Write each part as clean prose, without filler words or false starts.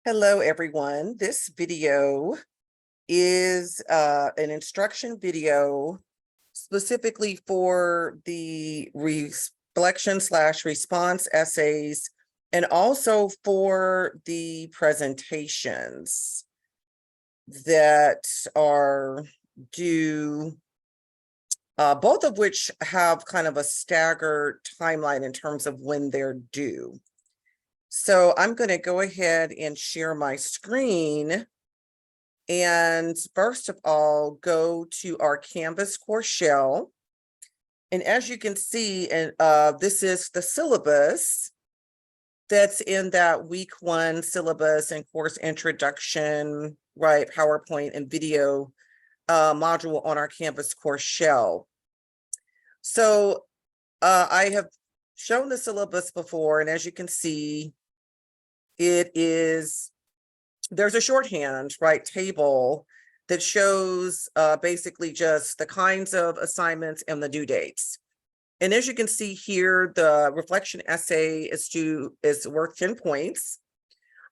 Hello, everyone. This video is an instruction video specifically for the reflection/response essays and also for the presentations that are due, both of which have kind of a staggered timeline in terms of when they're due. So I'm going to go ahead and share my screen. And first of all, go to our Canvas course shell. And as you can see, and this is the syllabus that's in that week 1 syllabus and course introduction, right? PowerPoint and video module on our Canvas course shell. So I have shown the syllabus before, and as you can see, there's a shorthand, right, table that shows basically just the kinds of assignments and the due dates. And as you can see here, the reflection essay is worth 10 points.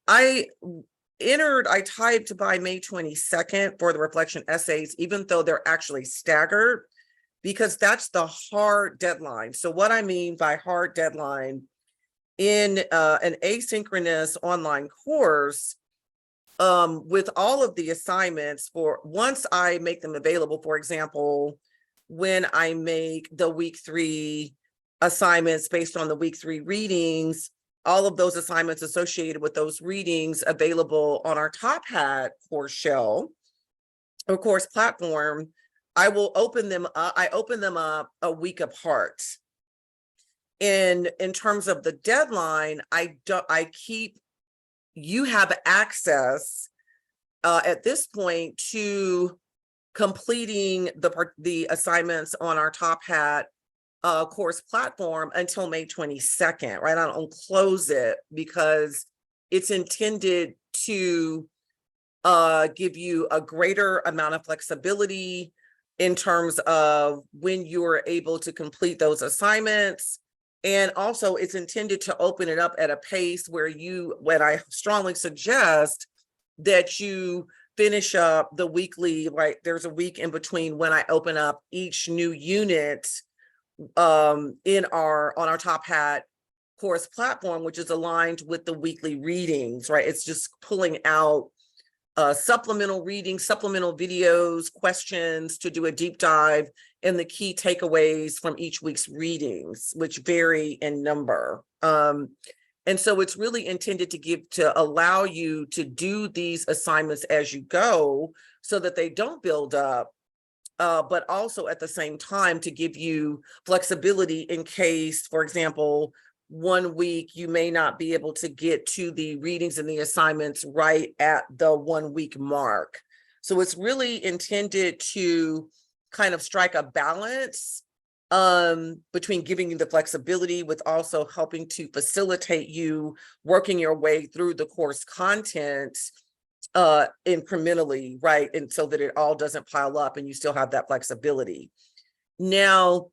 I typed by May 22nd for the reflection essays, even though they're actually staggered, because that's the hard deadline. So what I mean by hard deadline, in an asynchronous online course, with all of the assignments, for once I make them available, for example, when I make the week 3 assignments based on the week 3 readings, all of those assignments associated with those readings available on our Top Hat course shell or course platform, I will open them up. I open them up a week apart. In terms of the deadline, you have access at this point to completing the assignments on our Top Hat course platform until May 22nd, right? I don't close it because it's intended to give you a greater amount of flexibility in terms of when you're able to complete those assignments. And also it's intended to open it up at a pace where what I strongly suggest that you finish up the weekly, right? There's a week in between when I open up each new unit on our Top Hat course platform, which is aligned with the weekly readings, right? It's just pulling out supplemental readings, supplemental videos, questions to do a deep dive in the key takeaways from each week's readings, which vary in number. And so it's really intended to allow you to do these assignments as you go so that they don't build up, but also at the same time to give you flexibility in case, for example, one week you may not be able to get to the readings and the assignments right at the 1 week mark. So it's really intended to kind of strike a balance between giving you the flexibility with also helping to facilitate you working your way through the course content incrementally, right? And so that it all doesn't pile up and you still have that flexibility. Now,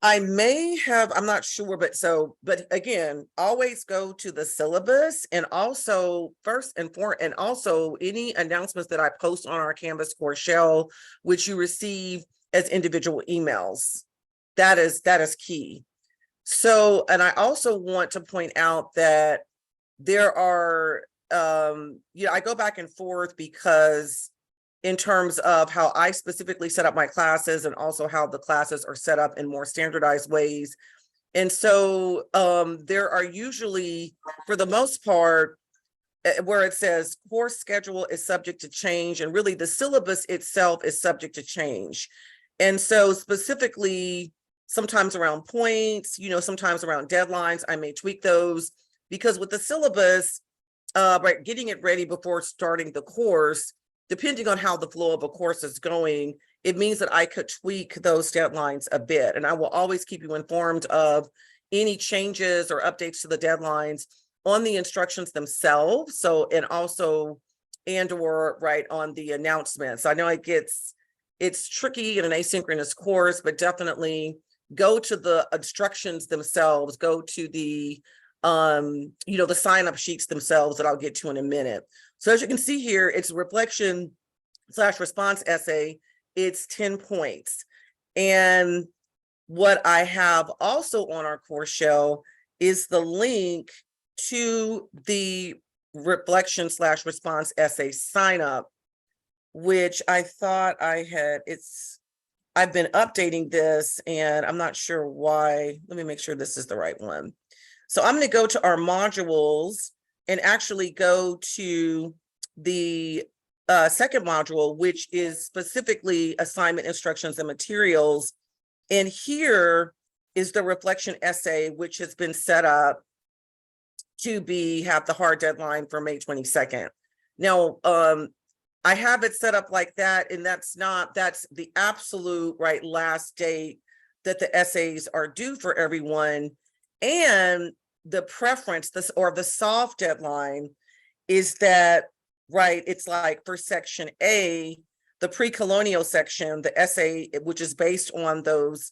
I'm not sure, but again, always go to the syllabus, and also and also any announcements that I post on our Canvas course shell, which you receive as individual emails. That is key. So, and I also want to point out that there are, I go back and forth because in terms of how I specifically set up my classes and also how the classes are set up in more standardized ways. And so there are usually, for the most part, where it says course schedule is subject to change, and really the syllabus itself is subject to change. And so specifically, sometimes around points, sometimes around deadlines, I may tweak those, because with the syllabus, right, getting it ready before starting the course, depending on how the flow of a course is going, it means that I could tweak those deadlines a bit. And I will always keep you informed of any changes or updates to the deadlines on the instructions themselves. So, and or right on the announcements. I know it's tricky in an asynchronous course, but definitely go to the instructions themselves, go to the the sign-up sheets themselves that I'll get to in a minute. So as you can see here, it's reflection/response essay. It's 10 points. And what I have also on our course shell is the link to the reflection/response essay sign up, which I thought I've been updating this and I'm not sure why. Let me make sure this is the right one. So I'm going to go to our modules and actually go to the second module, which is specifically assignment instructions and materials. And here is the reflection essay, which has been set up to have the hard deadline for May 22nd. Now, I have it set up like that, and that's the absolute right last date that the essays are due for everyone. And the preference, the soft deadline is that, right, it's like for section A, the pre-colonial section, the essay, which is based on those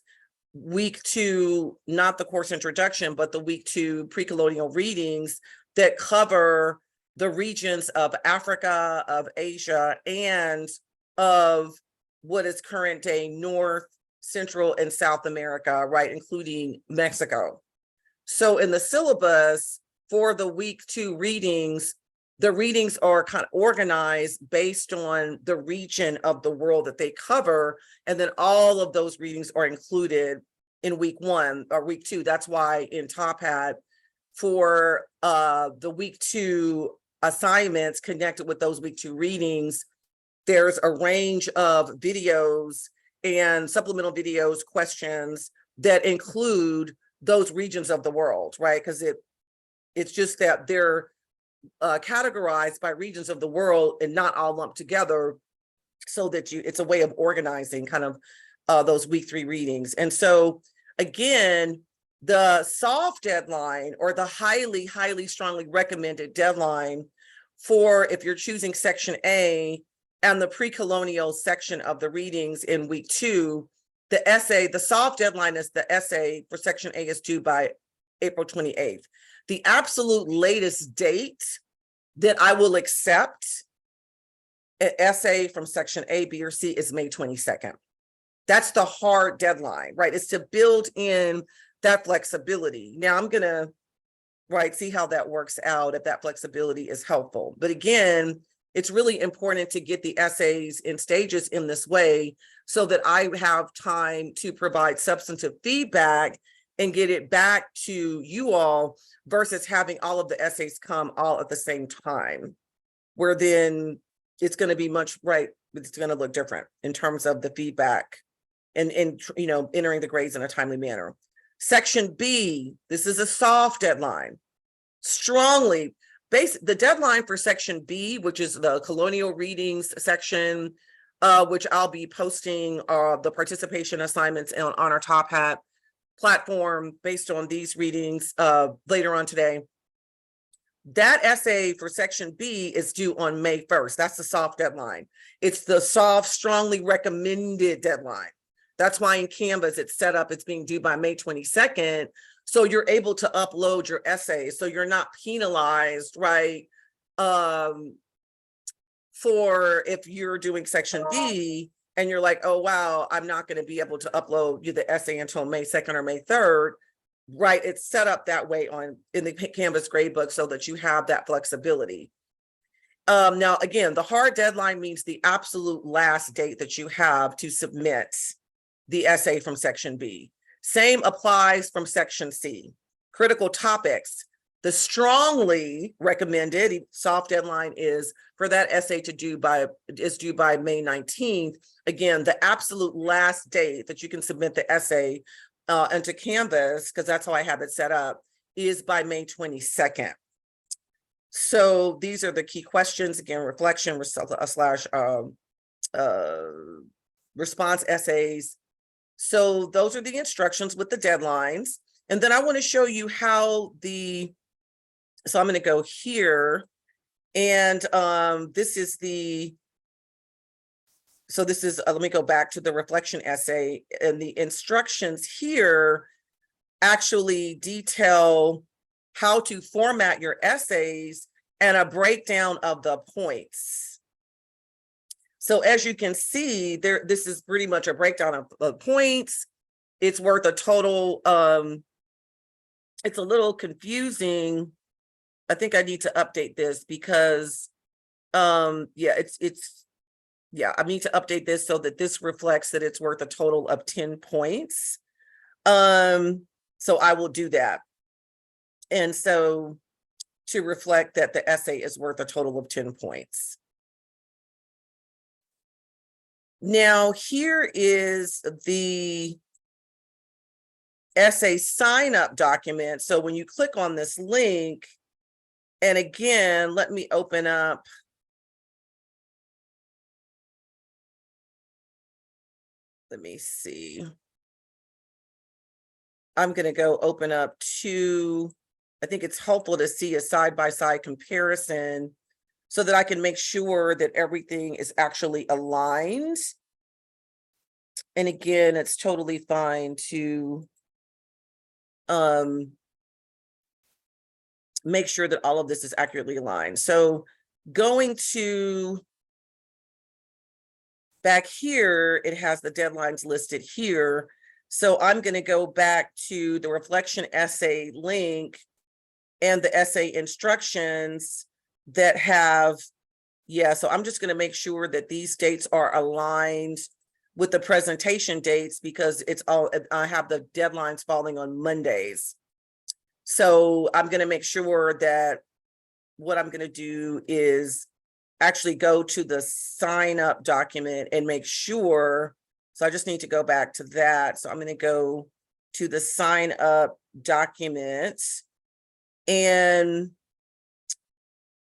week 2, not the course introduction, but the week 2 pre-colonial readings that cover the regions of Africa, of Asia, and of what is current day North, Central, and South America, right, including Mexico. So in the syllabus for the week 2 readings, the readings are kind of organized based on the region of the world that they cover. And then all of those readings are included in week 1 or week 2. That's why in Top Hat for the week 2 assignments connected with those week 2 readings, there's a range of videos and supplemental videos, questions that include those regions of the world, right? Because it's just that they're categorized by regions of the world and not all lumped together, so that it's a way of organizing kind of those week 3 readings. And so again, the soft deadline, or the highly strongly recommended deadline for if you're choosing section A and the pre-colonial section of the readings in week 2, the soft deadline is the essay for section A is due by April 28th. The absolute latest date that I will accept an essay from section A, B, or C is May 22nd. That's the hard deadline, right? It's to build in that flexibility. Now I'm gonna, right, see how that works out, if that flexibility is helpful. But again, it's really important to get the essays in stages in this way so that I have time to provide substantive feedback and get it back to you all, versus having all of the essays come all at the same time, where then it's going to be it's going to look different in terms of the feedback and entering the grades in a timely manner. Section B, this is a soft deadline. The deadline for section B, which is the colonial readings section, which I'll be posting the participation assignments on our Top Hat platform based on these readings later on today. That essay for section B is due on May 1st. That's the soft deadline. It's the soft, strongly recommended deadline. That's why in Canvas it's set up, it's being due by May 22nd. So you're able to upload your essay. So you're not penalized, right? For if you're doing section B and you're like, oh, wow, I'm not going to be able to upload you the essay until May 2nd or May 3rd, right? It's set up that way in the Canvas gradebook so that you have that flexibility. Now, again, the hard deadline means the absolute last date that you have to submit the essay from section B. Same applies from section C. Critical topics. The strongly recommended soft deadline is for that essay due by May 19th. Again, the absolute last date that you can submit the essay into Canvas, because that's how I have it set up, is by May 22nd. So these are the key questions. Again, reflection / response essays. So those are the instructions with the deadlines. And then I want to show you how so I'm going to go here, and this is let me go back to the reflection essay, and the instructions here actually detail how to format your essays and a breakdown of the points. So as you can see there, this is pretty much a breakdown of points. It's worth a total, it's a little confusing. I think I need to update this because, yeah, I need to update this so that this reflects that it's worth a total of 10 points. So I will do that. And so to reflect that the essay is worth a total of 10 points. Now, here is the essay sign up document. So when you click on this link, and again, let me open up. Let me see. I'm going to go open up to, I think it's helpful to see a side-by-side comparison so that I can make sure that everything is actually aligned. And again, it's totally fine to make sure that all of this is accurately aligned. So going to back here, it has the deadlines listed here. So I'm going to go back to the reflection essay link and the essay instructions that have, yeah, so I'm just going to make sure that these dates are aligned with the presentation dates because it's all, I have the deadlines falling on Mondays. So I'm going to make sure that what I'm going to do is actually go to the sign up document and make sure. So I just need to go back to that. So I'm going to go to the sign up document. And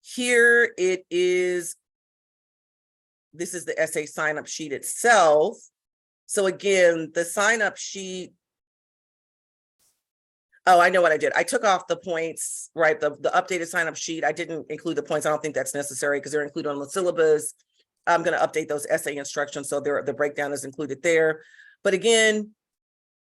here it is. This is the essay sign up sheet itself. So again, the sign up sheet. Oh, I know what I did. I took off the points, right? The updated sign up sheet. I didn't include the points. I don't think that's necessary because they're included on the syllabus. I'm going to update those essay instructions. So the breakdown is included there. But again,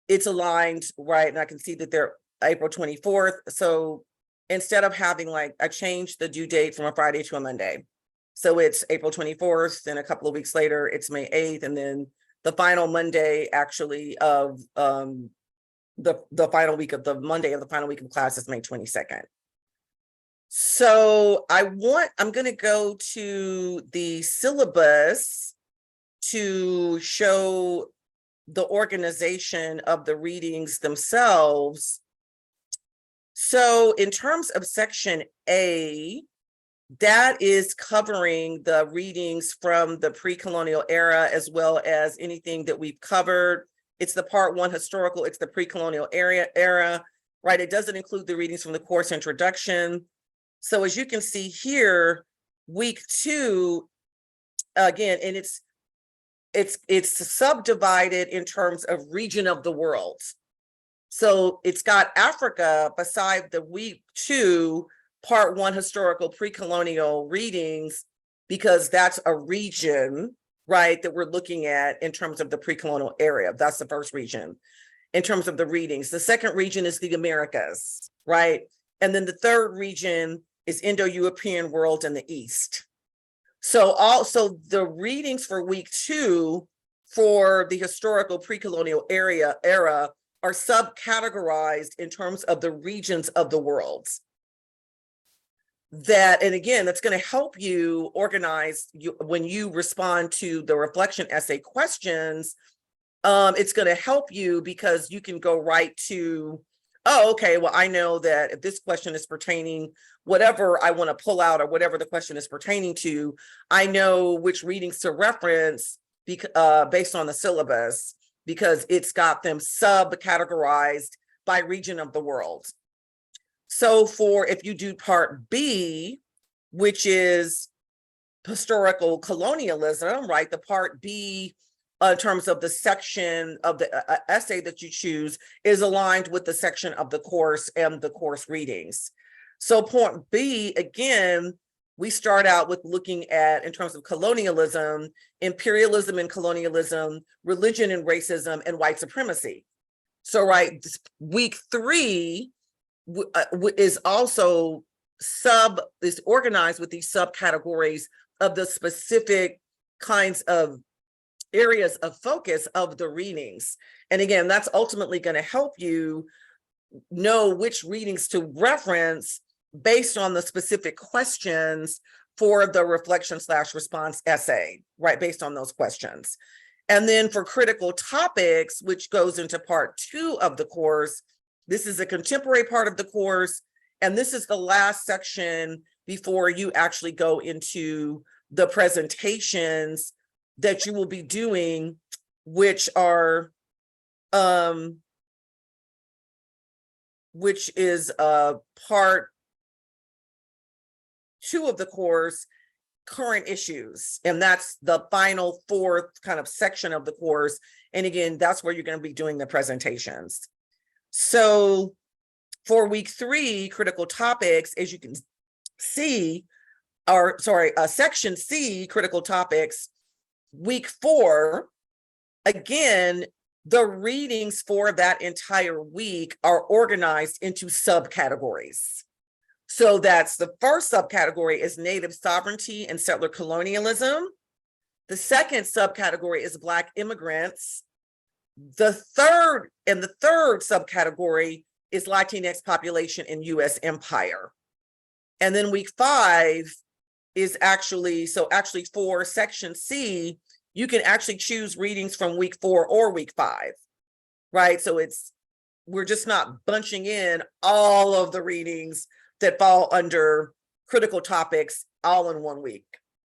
it's aligned, right? And I can see that they're April 24th. So instead of having like, I changed the due date from a Friday to a Monday. So it's April 24th, then a couple of weeks later, it's May 8th. And then the final Monday actually of the final week of the Monday of the final week of class is May 22nd. So I'm going to go to the syllabus to show the organization of the readings themselves. So in terms of section A, that is covering the readings from the pre-colonial era as well as anything that we've covered. It's the part 1 historical, it's the pre-colonial era, right? It doesn't include the readings from the course introduction. So as you can see here, week 2, again, and it's subdivided in terms of region of the world. So it's got Africa beside the week 2, part 1 historical pre-colonial readings, because that's a region, right, that we're looking at in terms of the pre-colonial area. That's the first region in terms of the readings. The second region is the Americas, right? And then the third region is Indo-European world and the East. So also the readings for week 2 for the historical pre-colonial era are subcategorized in terms of the regions of the world. That, and again, that's going to help you organize when you respond to the reflection essay questions. It's going to help you because you can go right to, oh, okay, well, I know that if this question is pertaining, whatever I want to pull out or whatever the question is pertaining to, I know which readings to reference based on the syllabus because it's got them subcategorized by region of the world. So for if you do part B, which is historical colonialism, right? The part B in terms of the section of the essay that you choose is aligned with the section of the course and the course readings. So point B, again, we start out with looking at, in terms of colonialism, imperialism and colonialism, religion and racism, and white supremacy. So right, week 3 is also is organized with these subcategories of the specific kinds of areas of focus of the readings. And again, that's ultimately going to help you know which readings to reference based on the specific questions for the reflection/response essay, right? Based on those questions. And then for critical topics, which goes into part 2 of the course, this is a contemporary part of the course. And this is the last section before you actually go into the presentations that you will be doing, which are, which is part 2 of the course, current issues. And that's the final 4th kind of section of the course. And again, that's where you're going to be doing the presentations. So for week 3, critical topics, as you can see, or sorry, section C, critical topics, week 4, again, the readings for that entire week are organized into subcategories. So that's the first subcategory is Native sovereignty and settler colonialism. The second subcategory is Black immigrants. The third subcategory is Latinx population in US empire. And then week 5 is actually for section C, you can actually choose readings from week 4 or week 5, right? So we're just not bunching in all of the readings that fall under critical topics all in one week,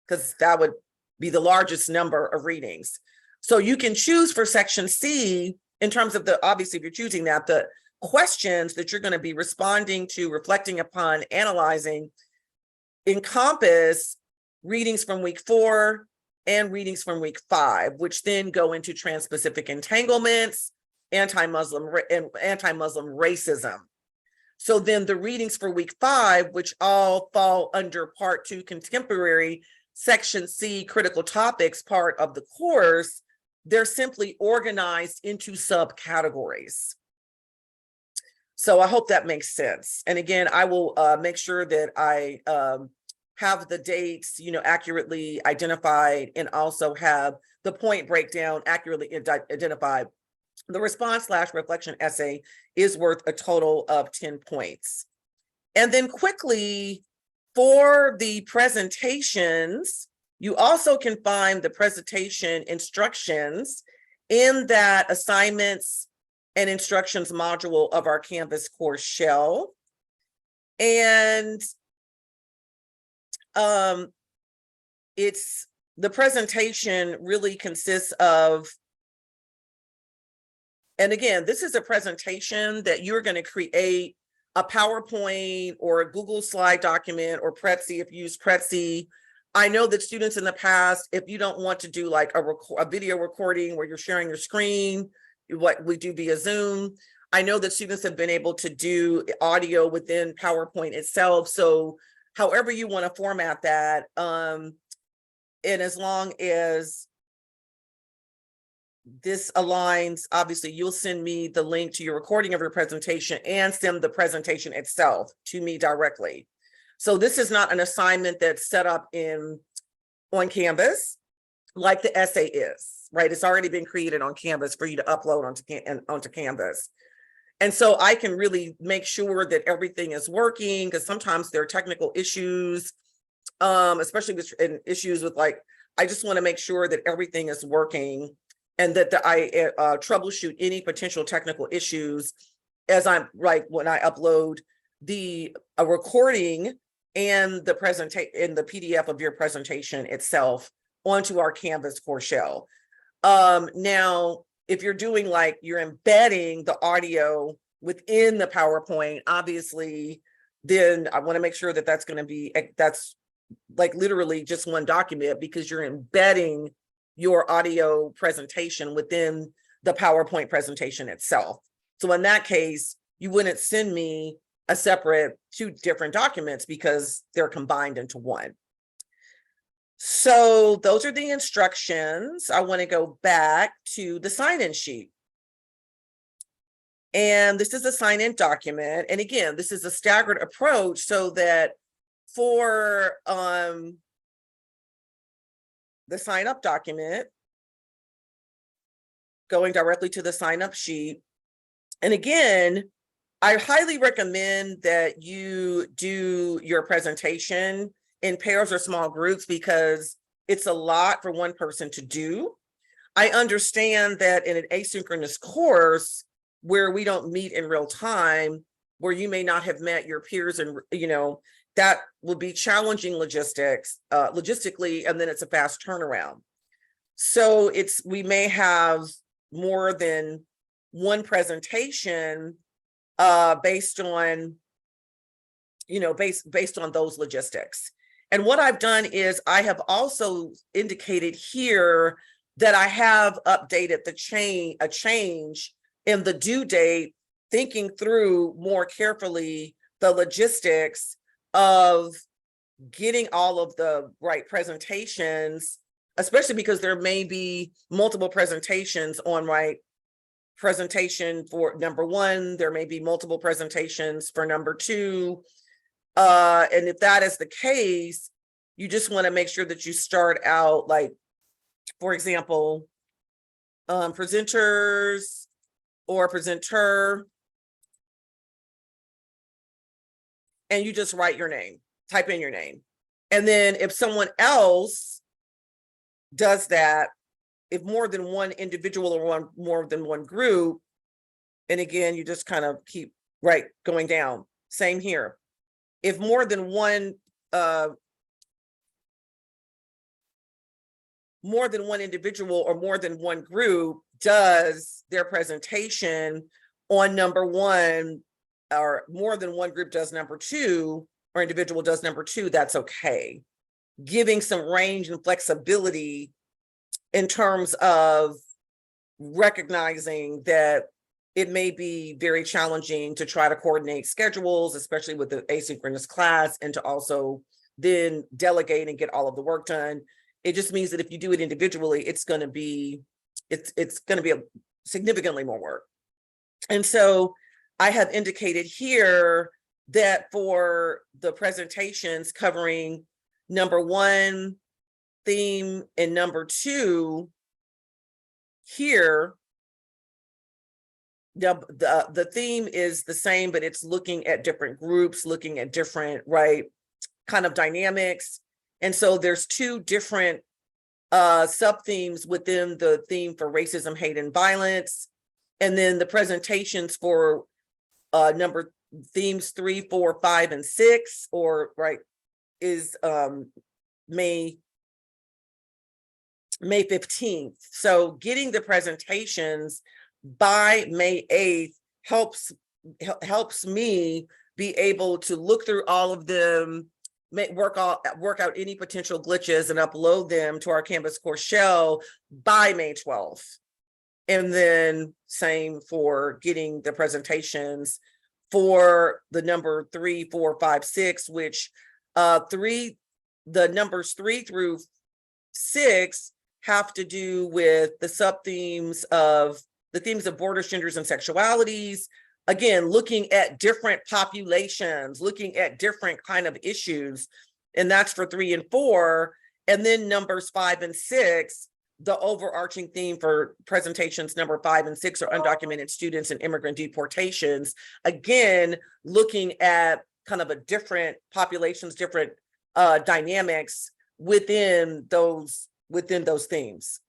because that would be the largest number of readings. So you can choose for section C in terms of obviously if you're choosing that, the questions that you're going to be responding to, reflecting upon, analyzing encompass readings from week 4 and readings from week 5, which then go into trans-Pacific entanglements, anti-Muslim racism. So then the readings for week 5, which all fall under part 2 contemporary, section C critical topics part of the course, they're simply organized into subcategories. So I hope that makes sense. And again, I will make sure that I have the dates, accurately identified, and also have the point breakdown accurately identified. The response/reflection essay is worth a total of 10 points. And then quickly, for the presentations, you also can find the presentation instructions in that assignments and instructions module of our Canvas course shell. And the presentation really consists of, and again, this is a presentation that you're going to create a PowerPoint or a Google slide document or Prezi if you use Prezi. I know that students in the past, if you don't want to do like a video recording where you're sharing your screen, what we do via Zoom, I know that students have been able to do audio within PowerPoint itself. So however you want to format that, and as long as this aligns, obviously you'll send me the link to your recording of your presentation and send the presentation itself to me directly. So this is not an assignment that's set up on Canvas like the essay is, right? It's already been created on Canvas for you to upload onto Canvas. And so I can really make sure that everything is working, because sometimes there are technical issues, especially with issues with I just want to make sure that everything is working and that I troubleshoot any potential technical issues as when I upload a recording and the PDF of your presentation itself onto our Canvas course shell. Now, if you're doing you're embedding the audio within the PowerPoint, obviously, then I want to make sure that that's literally just one document, because you're embedding your audio presentation within the PowerPoint presentation itself. So in that case, you wouldn't send me a separate 2 different documents because they're combined into one. So those are the instructions. I want to go back to the sign-in sheet. And this is a sign-in document. And again, this is a staggered approach so that for the sign-up document, going directly to the sign-up sheet. And again, I highly recommend that you do your presentation in pairs or small groups because it's a lot for one person to do. I understand that in an asynchronous course where we don't meet in real time, where you may not have met your peers and, that will be challenging logistically, and then it's a fast turnaround. So we may have more than one presentation based on those logistics. And what I've done is I have also indicated here that I have updated a change in the due date, thinking through more carefully the logistics of getting all of the right presentations, especially because there may be multiple presentations on presentation for number one, there may be multiple presentations for number two. And if that is the case, you just want to make sure that you start out, like, for example, presenters or presenter, and you just write your name, type in your name. And then if someone else does that, if more than one individual or more than one group, and again, you just kind of keep going down. Same here. If more than one individual or more than one group does their presentation on number one, or more than one group does number two, or individual does number two, that's okay. Giving some range and flexibility in terms of recognizing that it may be very challenging to try to coordinate schedules, especially with the asynchronous class, and to also then delegate and get all of the work done. It just means that if you do it individually, it's going to be significantly more work. And so I have indicated here that for the presentations covering number one theme and number two, here, the theme is the same, but it's looking at different groups, looking at different, kind of dynamics. And so there's two different sub-themes within the theme for racism, hate, and violence. And then the presentations for themes 3, 4, 5, and 6, is May 15th. So getting the presentations by May 8th helps me be able to look through all of them, work out any potential glitches, and upload them to our Canvas course shell by May 12th. And then same for getting the presentations for the number 3, 4, 5, 6, which the numbers 3 through 6 have to do with the sub-themes of the themes of borders, genders, and sexualities. Again, looking at different populations, looking at different kind of issues, and that's for 3 and 4. And then numbers 5 and 6, the overarching theme for presentations number 5 and 6 are undocumented students and immigrant deportations. Again, looking at kind of a different populations, different dynamics within those themes.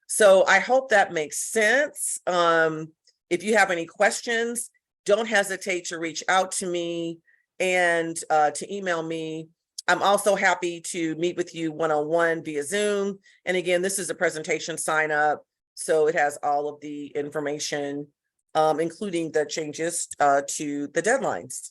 So I hope that makes sense. If you have any questions, don't hesitate to reach out to me and to email me. I'm also happy to meet with you one-on-one via Zoom. And again, this is a presentation sign up, so it has all of the information, including the changes to the deadlines.